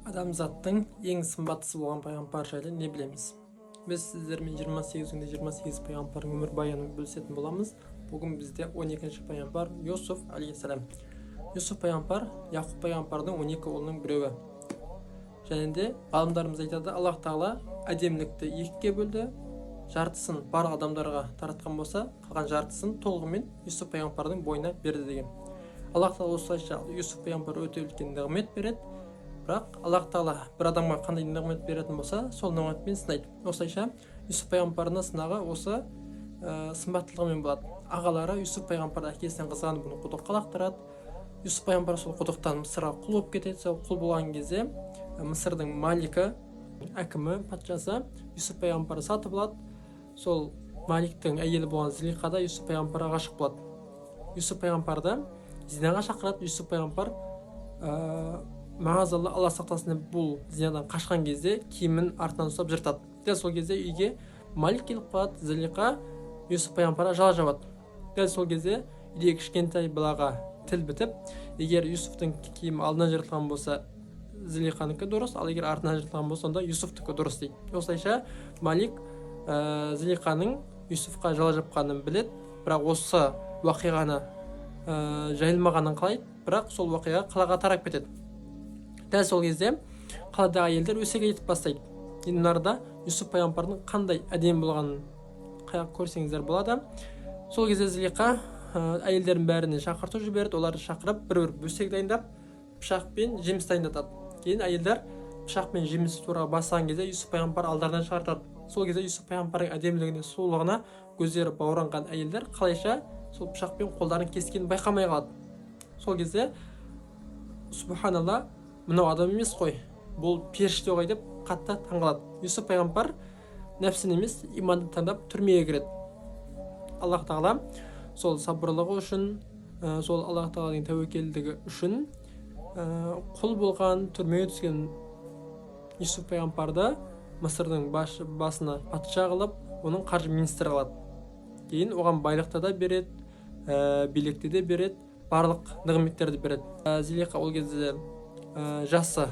Адамзаттың ең сымбаттысы болған пайғамбар жайлы не білеміз? Біз сіздермен 28 күнде 28 пайғамбардың өмірбаянын бөлісетін боламыз. Бүгін бізде 12-ші пайғамбар Юсуф алейхиссалам. Юсуф пайғамбар Яқуб пайғамбардың 12 ұлының біреуі. Және де ғалымдарымыз айтады, Аллах тағала әдемілікті екіге бөлді. Жартысын бар адамдарға таратқан болса, қалған жартысын толығымен Юсуф пайғамбардың бойына берді деген. Аллах тағала осылайша Юсуф пайғамбар өте үлкен нығмет береді. Бірақ Аллах тағала бір адамға қандай нығмет беретін болса, сол нығметпен сынайды. Осылайша Юсуф пайғамбардың сынағы осы сымбаттылығымен болады. Ағалары Юсуф пайғамбарды әкесінен қызғанып бұны құдыққа лақтырады. Юсуф пайғамбар сол құдықтан Мысырға құл болып кетеді. Сол құл болған кезде Мысырдың маликі, әкімі, патшасы Юсуф пайғамбарды сатып алады. Сол маликтің әйелі болған Зулейха да Юсуф пайғамбарға ғашық болады. Юсуф пайғамбарды зинаға шақырады. Юсуф пайғамбар мағазалла, Алла сақтасын, бұл зинадан қашқан кезде киімін артынан ұстап жыртады. Дәл сол кезде үйге малик келіп қалады. Зулейха Юсуф пайғамбарға жала жабады. Дәл сол кезде үйдегі кішкентай балаға тіл бітіп, егер Юсуфтың киімі алдынан жыртылған болса, Зулейханікі дұрыс, ал егер артынан жыртылған болса, онда Юсуфтікі дұрыс дейді. Осылайша малик Зулейханың Юсуфқа жала жапқанын біледі, бірақ осы уақиғаны жайылмағанын қалайды, бірақ сол уақиға қалаға тарап кетеді. Дәл сол кезде қаладағы әйелдер өсеге етіп бастайды. Енді мынарда Юсуф пайғамбардың қандай әдемі болғанын көрсеңіздер болады. Сол кезде Зулейха әйелдердің бәріне шақырту жібереді. Оларды шақырып бір-бір бөстек дайындап, пышақ пен жеміс дайындатады. Кейін әйелдер пышақ пен жеміс тураға басқан кезде Юсуф пайғамбар алдарынан шығартады. Сол кезде Юсуф пайғамбардың әдемілігіне, сұлулығына көздері бауранған әйелдер қалайша сол пышақ пен қолдарын кескенін байқамай қалады. Сол кезде субханалла, мынау адам емес қой, бұл періште ғой деп қатты таңғалады. Юсуф пайғамбар нәпсін емес, иманды таңдап түрмеге кіреді. Аллах тағала сол сабырлығы үшін, сол Аллах тағаланың тәуекелдігі үшін құл болған, түрмеге түскен Юсуф пайғамбарды Мысырдың басына патша қылып, оның қаржы министрі қылады. Кейін оған байлықты да береді, билікті де береді, барлық нығметтерді береді. Зулейха ол кезде жасы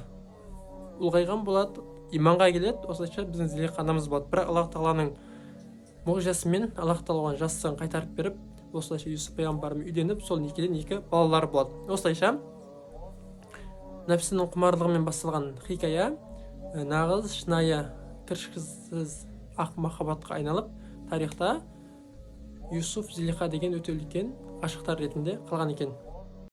ұлғайған болады, иманға келеді. Осылайша біздің Зулейха анамыз болады. Бірақ Аллах тағаланың мұғжизасымен Аллах тағала оған жасын қайтарып беріп, осылайша Юсуф пайғамбармен үйленіп, сол некеден 2 балалары болады. Осылайша нәпсінің құмарлығымен басталған хикая нағыз, шынайы, кіршіксіз ақ махаббатқа айналып, тарихта Юсуф Зулейха деген өте үлкен ғашықтар ретінде қалған екен.